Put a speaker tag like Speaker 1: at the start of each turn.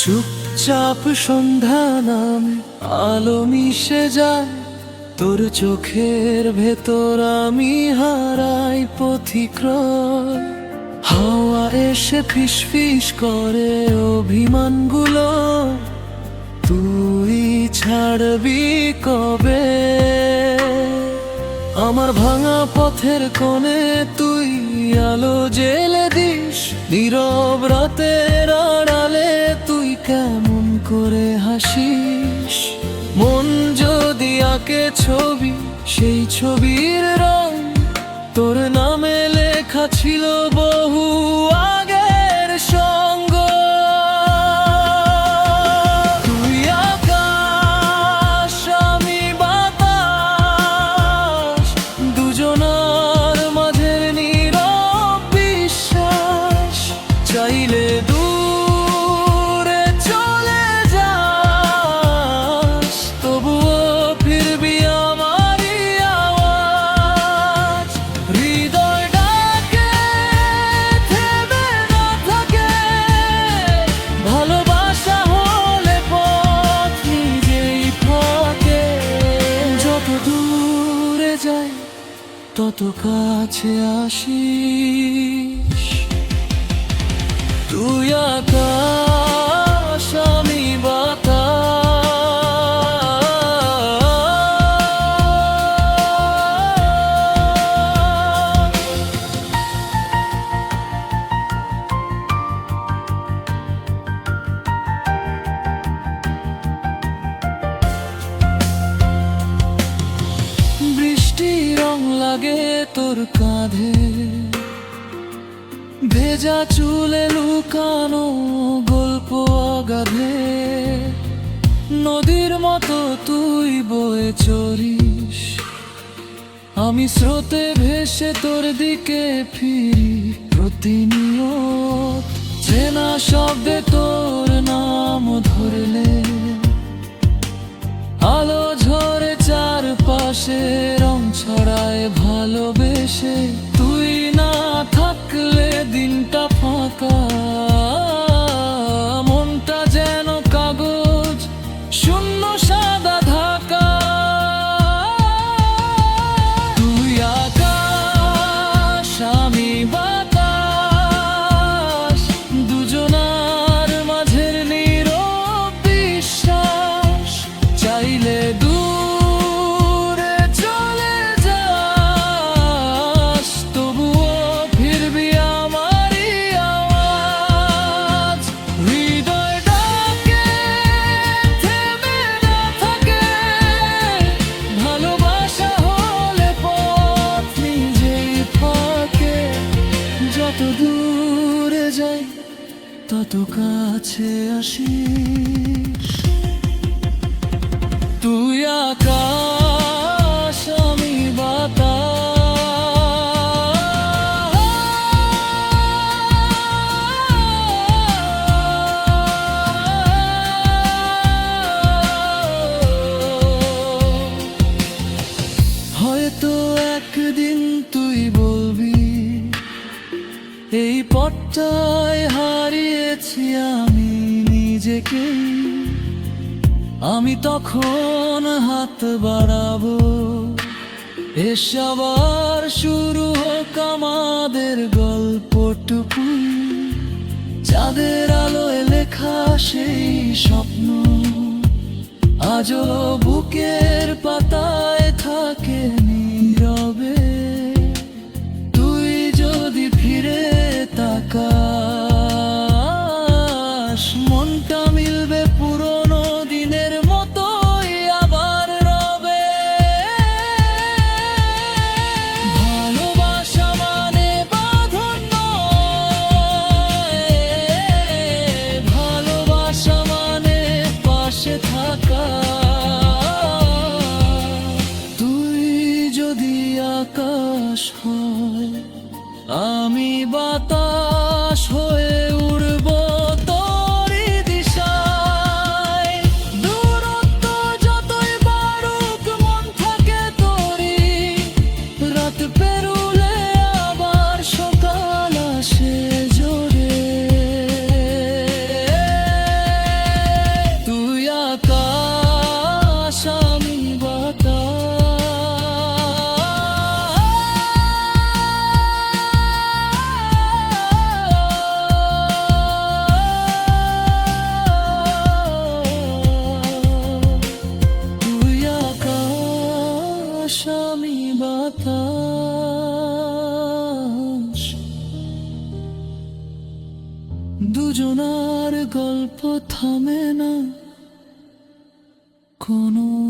Speaker 1: চুপচাপ সন্ধ্যা নামে, আলো মিশে যায় তোর চোখের ভেতর, আমি হারাই পথিক্রয়। হাওয়া এসে ফিসফিস করে অভিমানগুলো, তুই ছাড়বি কবে? আমার ভাঙা পথের কোণে তুই আলো জেলে দিস, নীরব রাতের আড়ালে তুই কেমন করে হাসিস। মন যদি আঁকে ছবি, সেই ছবির রং তোর নামে লেখা ছিল বহু আগের সঙ্গ। তুই আকাশ, আমি বাতাস, দুজনার মাঝের নীরব বিশ্বাস। চাইলে দূরে চলে যাস, তবুও ফিরবি আমারই আওয়াজ। হৃদয় ডাকে, থেমে না থাকে, ভালোবাসা হলে পথ নিজেই থাকে। যত দূরে যাই তত কাছে আসিস, তুই আকাশ, আমি বাতাস। বৃষ্টি রং লাগে তোর কাঁধে, ভেজা চুলে লুকানো গল্প অগাধে। নদীর মতো তুই বয়ে চড়িস, আমি স্রোতে ভেসে তোর দিকে ফিরি প্রতিনিয়ত। চেনা শব্দে তোর নাম ধরলে আলো ঝরে চারপাশে, রং ছড়ায় ভালোবেসে। তুই না থাকলে দিনটা ফাঁকা, মনটা যেন কাগজ শূন্য সাদা ঢাকা। তুই আকাশ, আমি বাতাস, দুজনার মাঝের নীরব বিশ্বাস। চাইলে দূরে চলে যাস, তবুও ফিরবি আমারই আওয়াজ। হৃদয় ডাকে, থেমে না থাকে, ভালোবাসা হলে পথ নিজেই থাকে। যত দূরে যাই তত কাছে আসিস, তুই আকাশ, আমি বাতাস। হয়তো একদিন তুই বলবি, এই পথটায় হারিয়েছি আমি নিজেকে। আমি তখন হাত বাড়াবো, এসে আবার শুরু হোক আমাদের গল্পটুকু। চাঁদের আলোয় লেখা সেই স্বপ্ন আজও বুকের পাতায় থাকে নীরবে। তুই যদি ফিরে তাকাস, মনটা মিলবে পুরনো দিনের মতোই আবার রবে। ভালোবাসা মানে বাঁধন নয়, ভালোবাসা মানে পাশে থাকা। তুই যদি আকাশ হয়, আমি বাতাস হয়ে উড়ব তোরই দিশায়। দূরত্ব যতই বাড়ুক, মন থাকে তোরই। রাত পেরুলে আবার সকাল আসে জোরে। দুজনার গল্প থামে না কোনো